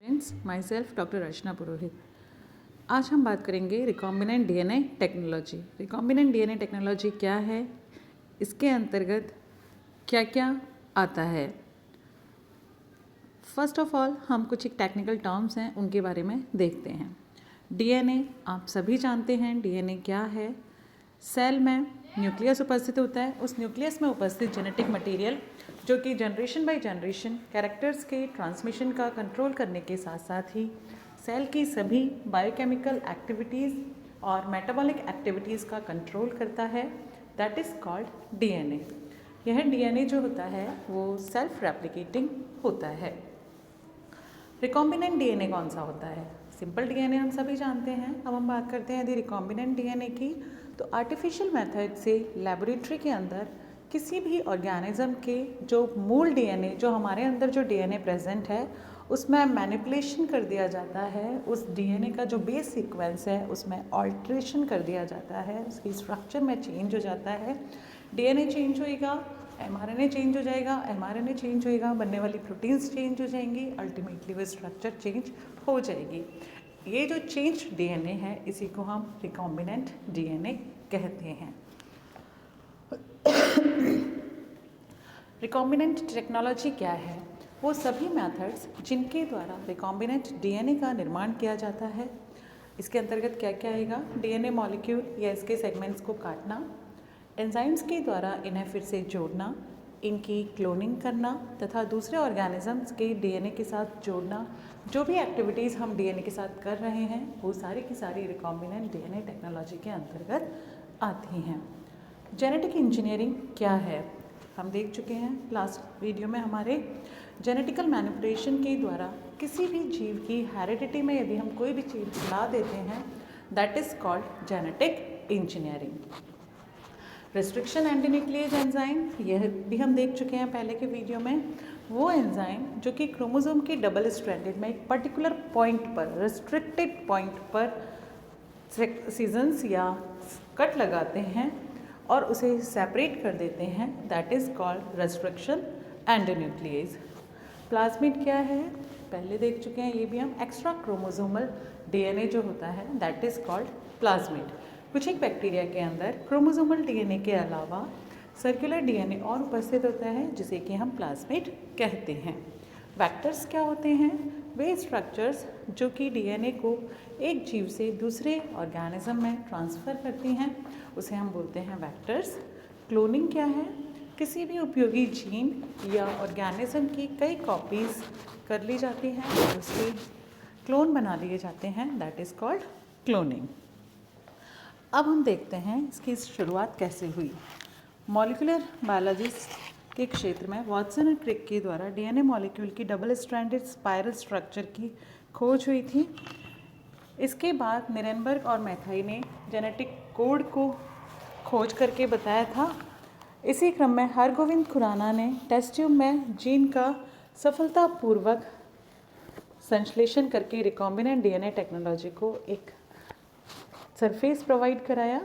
Friends, my self doctor रचना पुरोहित। आज हम बात करेंगे recombinant DNA technology. Recombinant DNA technology क्या है, इसके अंतर्गत क्या क्या आता है। फर्स्ट ऑफ ऑल हम कुछ एक टेक्निकल टर्म्स हैं उनके बारे में देखते हैं। डीएनए आप सभी जानते हैं, डीएनए क्या है। सेल में न्यूक्लियस उपस्थित होता है, उस न्यूक्लियस में उपस्थित जेनेटिक मटेरियल जो कि जनरेशन बाय जनरेशन कैरेक्टर्स के ट्रांसमिशन का कंट्रोल करने के साथ साथ ही सेल की सभी बायोकेमिकल एक्टिविटीज़ और मेटाबॉलिक एक्टिविटीज़ का कंट्रोल करता है। That is called DNA. यह डीएनए जो होता है वो सेल्फ रेप्लिकेटिंग होता है। रिकॉम्बिनेंट डीएनए कौन सा होता है? सिंपल डीएनए हम सभी जानते हैं। अब हम बात करते हैं यदि रिकॉम्बिनेंट डीएनए की, तो आर्टिफिशियल मेथड से लेबोरेटरी के अंदर किसी भी ऑर्गेनिज्म के जो मूल डीएनए, जो हमारे अंदर जो डीएनए प्रेजेंट है, उसमें मैनिपुलेशन कर दिया जाता है। उस डीएनए का जो बेस सीक्वेंस है उसमें ऑल्ट्रेशन कर दिया जाता है, उसकी स्ट्रक्चर में चेंज हो जाता है। डीएनए चेंज होएगा, एमआरएनए चेंज हो जाएगा, एमआरएनए चेंज होएगा, बनने वाली प्रोटीन्स चेंज हो जाएंगी, अल्टीमेटली वो स्ट्रक्चर चेंज हो जाएगी। ये जो चेंज डीएनए है इसी को हम रिकॉम्बिनेंट डीएनए कहते हैं। रिकॉम्बिनेंट टेक्नोलॉजी क्या है? वो सभी मेथड्स जिनके द्वारा रिकॉम्बिनेंट डीएनए का निर्माण किया जाता है। इसके अंतर्गत क्या क्या आएगा? डीएनए मॉलिक्यूल या इसके सेगमेंट्स को काटना, एंजाइम्स के द्वारा इन्हें फिर से जोड़ना, इनकी क्लोनिंग करना तथा दूसरे ऑर्गेनिजम्स के डीएनए के साथ जोड़ना। जो भी एक्टिविटीज़ हम डीएनए के साथ कर रहे हैं वो सारी की सारी रिकॉम्बिनेंट डीएनए टेक्नोलॉजी के अंतर्गत आती हैं। जेनेटिक इंजीनियरिंग क्या है? हम देख चुके हैं लास्ट वीडियो में हमारे। जेनेटिकल मैनिपुलेशन के द्वारा किसी भी जीव की हेरिडिटी में यदि हम कोई भी चीज़ ला देते हैं, that is called genetic engineering. Restriction endonuclease enzyme, यह भी हम देख चुके हैं पहले के वीडियो में। वो एंजाइम जो कि क्रोमोसोम के डबल स्ट्रैंडेड में एक पर्टिकुलर पॉइंट पर, रेस्ट्रिक्टेड पॉइंट पर सीजन्स या कट लगाते हैं और उसे सेपरेट कर देते हैं, that is called restriction endonuclease. Plasmid क्या है? पहले देख चुके हैं ये भी हम। एक्स्ट्रा क्रोमोसोमल डीएनए जो होता है दैट इज़ कॉल्ड प्लाज्मिड। कुछ एक बैक्टीरिया के अंदर क्रोमोसोमल डीएनए के अलावा सर्कुलर डीएनए और उपस्थित होता है जिसे कि हम प्लाज्मिड कहते हैं। वेक्टर्स क्या होते हैं? वे स्ट्रक्चर्स जो कि डीएनए को एक जीव से दूसरे ऑर्गेनिज्म में ट्रांसफ़र करती हैं, उसे हम बोलते हैं वेक्टर्स। क्लोनिंग क्या है? किसी भी उपयोगी जीन या ऑर्गेनिज्म की कई कॉपीज़ कर ली जाती हैं और उसके क्लोन बना लिए जाते हैं, दैट इज़ कॉल्ड क्लोनिंग। अब हम देखते हैं इसकी शुरुआत कैसे हुई। मॉलिक्यूलर बायोलॉजिस्ट के क्षेत्र में वाटसन और क्रिक के द्वारा डीएनए मॉलिक्यूल की डबल स्ट्रैंडेड स्पाइरल स्ट्रक्चर की खोज हुई थी। इसके बाद निरेनबर्ग और मैथाई ने जेनेटिक कोड को खोज करके बताया था। इसी क्रम में हरगोविंद खुराना ने टेस्ट ट्यूब में जीन का सफलतापूर्वक संश्लेषण करके रिकॉम्बिनेंट डीएनए टेक्नोलॉजी को एक सरफेस प्रोवाइड कराया।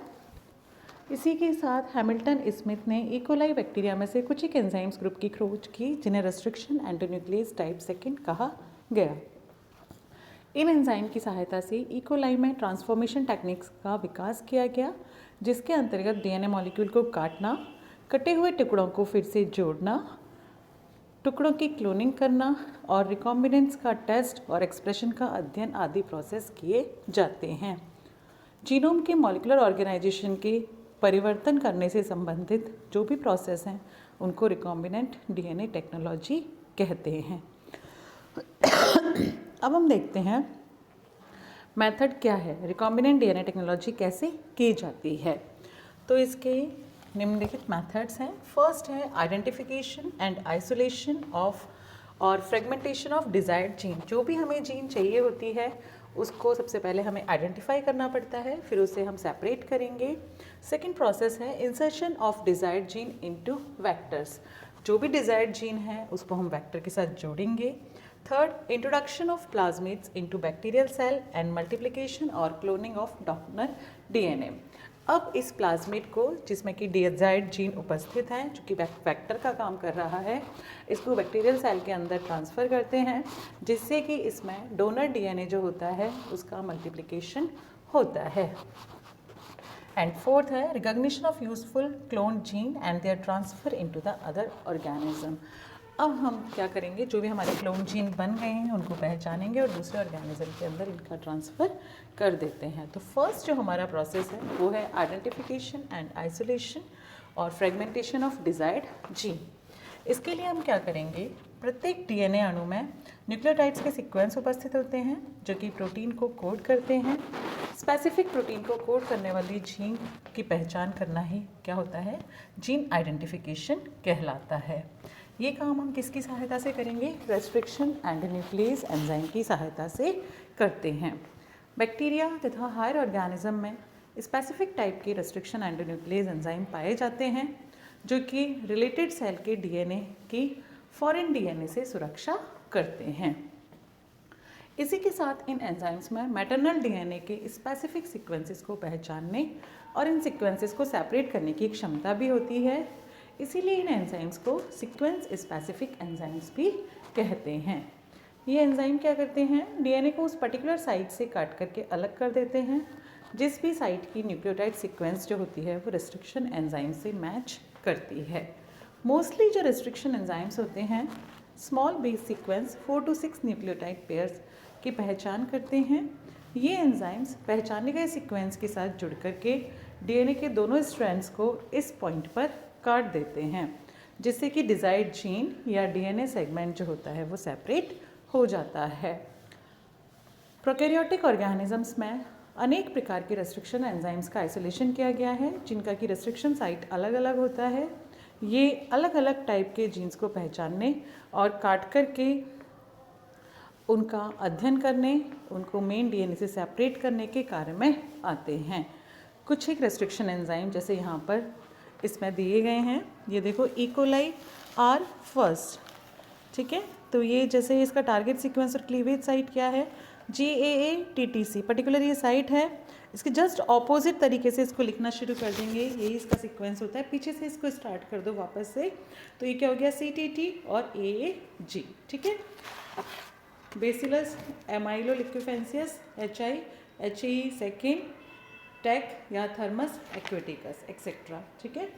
इसी के साथ हैमिल्टन स्मिथ ने इकोलाई बैक्टीरिया में से कुछ एक एंजाइम्स ग्रुप की खोज की जिन्हें रेस्ट्रिक्शन एंटीन्यूक्लियेज टाइप 2 कहा गया। इन एंजाइम की सहायता से इकोलाई में ट्रांसफॉर्मेशन टेक्निक्स का विकास किया गया, जिसके अंतर्गत डीएनए मॉलिक्यूल को काटना, कटे हुए टुकड़ों को फिर से जोड़ना, टुकड़ों की क्लोनिंग करना और रिकॉम्बिनेंस का टेस्ट और एक्सप्रेशन का अध्ययन आदि प्रोसेस किए जाते हैं। जीनोम के मॉलिक्यूलर ऑर्गेनाइजेशन के परिवर्तन करने से संबंधित जो भी प्रोसेस हैं उनको रिकॉम्बिनेंट डीएनए टेक्नोलॉजी कहते हैं। अब हम देखते हैं मेथड क्या है, रिकॉम्बिनेंट डीएनए टेक्नोलॉजी कैसे की जाती है। तो इसके निम्नलिखित मेथड्स हैं। फर्स्ट है आइडेंटिफिकेशन एंड आइसोलेशन ऑफ और फ्रेगमेंटेशन ऑफ डिजायर्ड जीन। जो भी हमें जीन चाहिए होती है उसको सबसे पहले हमें आइडेंटिफाई करना पड़ता है, फिर उसे हम सेपरेट करेंगे। सेकंड प्रोसेस है insertion of desired gene into vectors. जो भी डिजायर्ड जीन है उसको हम वेक्टर के साथ जोड़ेंगे। Third, introduction of plasmids into bacterial cell and multiplication और क्लोनिंग ऑफ डॉनर डीएनए। अब इस प्लाज्मिड को, जिसमें कि डिजायर्ड जीन उपस्थित है जो कि फैक्टर का काम कर रहा है, इसको बैक्टीरियल सेल के अंदर ट्रांसफ़र करते हैं, जिससे कि इसमें डोनर डीएनए जो होता है उसका मल्टीप्लिकेशन होता है। एंड फोर्थ है recognition of useful clone gene and their transfer into the other organism. अब हम क्या करेंगे, जो भी हमारे क्लोन जीन बन गए हैं उनको पहचानेंगे और दूसरे ऑर्गेनिज्म के अंदर इनका ट्रांसफ़र कर देते हैं। तो फर्स्ट जो हमारा प्रोसेस है वो है आइडेंटिफिकेशन एंड आइसोलेशन और फ्रेगमेंटेशन ऑफ डिजायर्ड जीन। इसके लिए हम क्या करेंगे, प्रत्येक डीएनए अणु में न्यूक्लियोटाइड्स के सीक्वेंस उपस्थित होते हैं जो कि प्रोटीन को कोड करते हैं। स्पेसिफिक प्रोटीन को कोड करने वाली जीन की पहचान करना ही क्या होता है, जीन आइडेंटिफिकेशन कहलाता है। ये काम हम किसकी सहायता से करेंगे, रेस्ट्रिक्शन एंड न्यूक्लियस एंजाइम की सहायता से करते हैं। बैक्टीरिया तथा हायर ऑर्गेनिज्म में स्पेसिफिक टाइप के रेस्ट्रिक्शन एंड न्यूक्लियस एंजाइम पाए जाते हैं जो कि रिलेटेड सेल के डीएनए की फॉरेन डीएनए से सुरक्षा करते हैं। इसी के साथ इन एंजाइम्स में मैटरनल डीएनए के स्पेसिफिक सीक्वेंसेस को पहचानने और इन सीक्वेंसेस को सेपरेट करने की क्षमता भी होती है। इसीलिए इन एंजाइम्स को सीक्वेंस स्पेसिफिक एंजाइम्स भी कहते हैं। ये एंजाइम क्या करते हैं, डीएनए को उस पर्टिकुलर साइट से काट करके अलग कर देते हैं। जिस भी साइट की न्यूक्लियोटाइड सीक्वेंस जो होती है वो रेस्ट्रिक्शन एंजाइम से मैच करती है। मोस्टली जो रेस्ट्रिक्शन एंजाइम्स होते हैं small base sequence 4 to 6 nucleotide pairs की पहचान करते हैं। ये एंजाइम्स पहचाने गए सीक्वेंस के साथ जुड़ करके डीएनए के दोनों स्ट्रैंड्स को इस पॉइंट पर काट देते हैं, जिससे कि डिजायर्ड जीन या डीएनए सेगमेंट जो होता है वो सेपरेट हो जाता है। प्रोकैरियोटिक ऑर्गेनिजम्स में अनेक प्रकार के रेस्ट्रिक्शन एंजाइम्स का आइसोलेशन किया गया है जिनका कि रेस्ट्रिक्शन साइट अलग अलग होता है। ये अलग अलग टाइप के जीन्स को पहचानने और काट करके उनका अध्ययन करने, उनको मेन डीएनए से सेपरेट करने के कार्य में आते हैं। कुछ एक रेस्ट्रिक्शन एंजाइम जैसे यहाँ पर इसमें दिए गए हैं, ये देखो इकोलाई आर फर्स्ट, ठीक है। तो ये जैसे इसका टारगेट सीक्वेंस और क्लीवेज साइट क्या है, GAATTC पर्टिकुलर ये साइट है। इसके जस्ट ऑपोजिट तरीके से इसको लिखना शुरू कर देंगे, यही इसका सीक्वेंस होता है। पीछे से इसको स्टार्ट कर दो वापस से, तो ये क्या हो गया CTT और AAG, ठीक है। बेसिलस एमाइलो लिक्विफेंसियस HAE सेकेंड, टेक या थर्मस एक्वेटिकस एक्सेट्रा, ठीक है।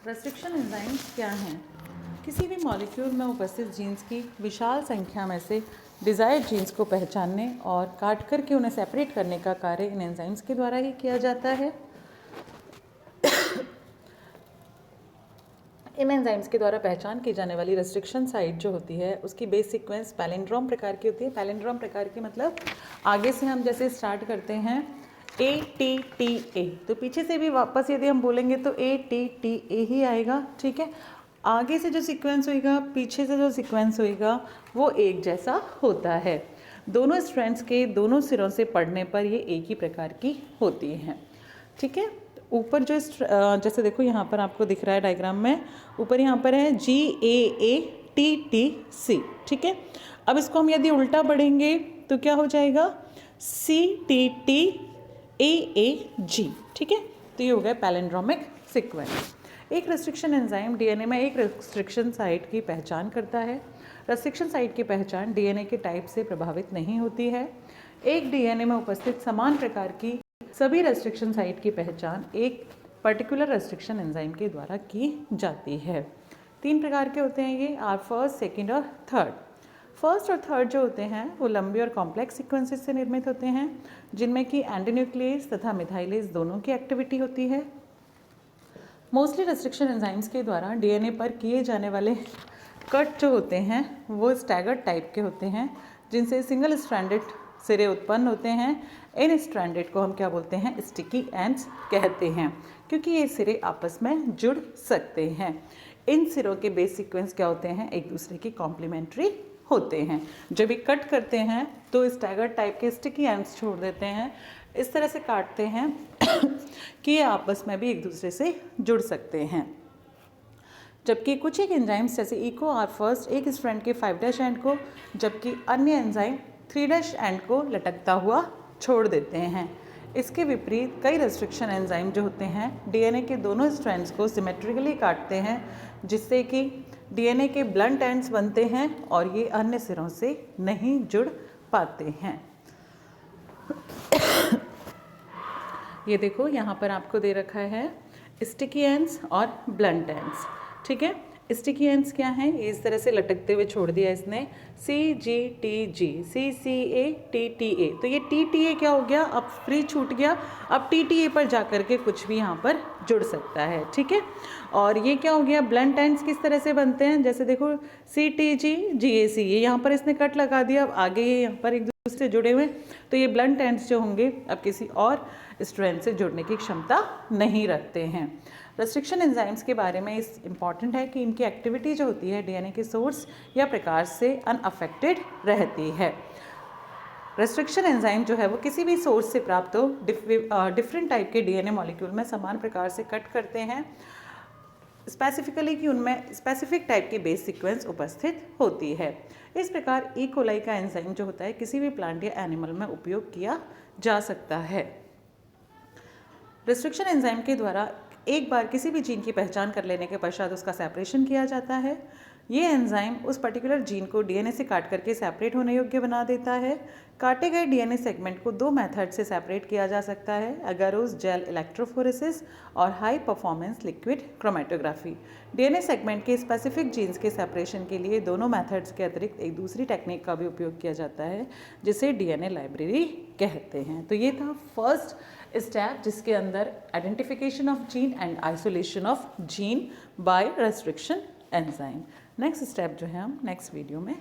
रेस्ट्रिक्शन एंजाइम्स क्या हैं, किसी भी मॉलिक्यूल में उपस्थित जीन्स की विशाल संख्या में से डिजायर्ड जीन्स को पहचानने और काट करके उन्हें सेपरेट करने का कार्य इन एंजाइम्स के द्वारा ही किया जाता है। इन एंजाइम्स के द्वारा पहचान की जाने वाली रेस्ट्रिक्शन साइट जो होती है उसकी बेस सीक्वेंस पैलिंड्रोम प्रकार की होती है। पैलिंड्रोम प्रकार की मतलब आगे से हम जैसे स्टार्ट करते हैं ATTA, तो पीछे से भी वापस यदि हम बोलेंगे तो ATTA ही आएगा, ठीक है। आगे से जो सीक्वेंस होएगा, पीछे से जो सीक्वेंस होएगा वो एक जैसा होता है। दोनों स्ट्रैंड्स के दोनों सिरों से पढ़ने पर ये एक ही प्रकार की होती हैं, ठीक है। ऊपर जो जैसे देखो यहाँ पर आपको दिख रहा है डायग्राम में, ऊपर यहाँ पर है GAATTC, ठीक है। अब इसको हम यदि उल्टा पढ़ेंगे तो क्या हो जाएगा CTTAAG, ठीक है। तो ये हो गया पैलिंड्रोमिक सीक्वेंस। एक रेस्ट्रिक्शन एंजाइम डीएनए में एक रेस्ट्रिक्शन साइट की पहचान करता है। रेस्ट्रिक्शन साइट की पहचान डीएनए के टाइप से प्रभावित नहीं होती है। एक डीएनए में उपस्थित समान प्रकार की सभी रेस्ट्रिक्शन साइट की पहचान एक पर्टिकुलर रेस्ट्रिक्शन एंजाइम के द्वारा की जाती है। 3 प्रकार के होते हैं ये, आर फर्स्ट, सेकेंड और थर्ड। फर्स्ट और थर्ड जो होते हैं वो लंबे और कॉम्प्लेक्स सीक्वेंसेस से निर्मित होते हैं जिनमें कि एंटीन्यूक्लियस तथा मिथाइलेज दोनों की एक्टिविटी होती है। मोस्टली रेस्ट्रिक्शन एंजाइम्स के द्वारा डीएनए पर किए जाने वाले कट जो होते हैं वो स्टैगर्ड टाइप के होते हैं जिनसे सिंगल स्ट्रैंडेड सिरे उत्पन्न होते हैं। इन स्ट्रैंडेड को हम क्या बोलते हैं, स्टिकी एंड्स कहते हैं, क्योंकि ये सिरे आपस में जुड़ सकते हैं। इन सिरों के बेस सीक्वेंस क्या होते हैं, एक दूसरे के कॉम्प्लीमेंट्री होते हैं। जब ये कट करते हैं तो स्टैगर्ड टाइप के स्टिकी एंड्स छोड़ देते हैं, इस तरह से काटते हैं कि ये आपस में भी एक दूसरे से जुड़ सकते हैं। जबकि कुछ एक एंजाइम्स जैसे इको आर फर्स्ट एक स्ट्रैंड के 5' एंड को, जबकि अन्य एंजाइम 3' एंड को लटकता हुआ छोड़ देते हैं। इसके विपरीत कई रेस्ट्रिक्शन एंजाइम जो होते हैं डीएनए के दोनों स्ट्रैंड्स को सिमेट्रिकली काटते हैं, जिससे कि डीएनए के ब्लंट एंड्स बनते हैं और ये अन्य सिरों से नहीं जुड़ पाते हैं। ये देखो यहाँ पर आपको दे रखा है स्टिकी एंड्स और ब्लंट एंड्स, ठीक है। स्टिकी एंड्स क्या हैं, ये इस तरह से लटकते हुए छोड़ दिया इसने, CGTG, CCA-TTA, तो ये TTA क्या हो गया, अब फ्री छूट गया, अब TTA पर जा कर के कुछ भी यहाँ पर जुड़ सकता है, ठीक है। और ये क्या हो गया, ब्लंट एंड्स किस तरह से बनते हैं, जैसे देखो CTG-GAC, ये यहाँ पर इसने कट लगा दिया, अब आगे ये यहाँ पर एक दूसरे से जुड़े हुए, तो ये ब्लंट एंड्स जो होंगे अब किसी और स्ट्रैंड से जुड़ने की क्षमता नहीं रखते हैं। रेस्ट्रिक्शन एंजाइम्स के बारे में इस इम्पॉर्टेंट है कि इनकी एक्टिविटी जो होती है डीएनए के सोर्स या प्रकार से अनअफेक्टेड रहती है। रेस्ट्रिक्शन एंजाइम जो है वो किसी भी सोर्स से प्राप्त हो डिफरेंट टाइप के डीएनए मॉलिक्यूल में समान प्रकार से कट करते हैं, स्पेसिफिकली कि उनमें स्पेसिफिक टाइप की बेस सीक्वेंस उपस्थित होती है। इस प्रकार ई कोलाई का एंजाइम जो होता है किसी भी प्लांट या एनिमल में उपयोग किया जा सकता है। रेस्ट्रिक्शन एंजाइम के द्वारा एक बार किसी भी जीन की पहचान कर लेने के पश्चात उसका सेपरेशन किया जाता है। ये एंजाइम उस पर्टिकुलर जीन को डीएनए से काट करके सेपरेट होने योग्य बना देता है। काटे गए डीएनए सेगमेंट को दो मेथड से सेपरेट किया जा सकता है, अगरोस जेल इलेक्ट्रोफोरेसिस और high performance liquid chromatography. DNA segment के स्पेसिफिक जीन्स के सेपरेशन के लिए दोनों मेथड्स के अतिरिक्त एक दूसरी टेक्निक का भी उपयोग किया जाता है, जिसे डीएनए लाइब्रेरी कहते हैं। तो ये था फर्स्ट स्टेप, जिसके अंदर identification of gene and isolation of gene by restriction enzyme. Next step जो है हम नेक्स्ट वीडियो में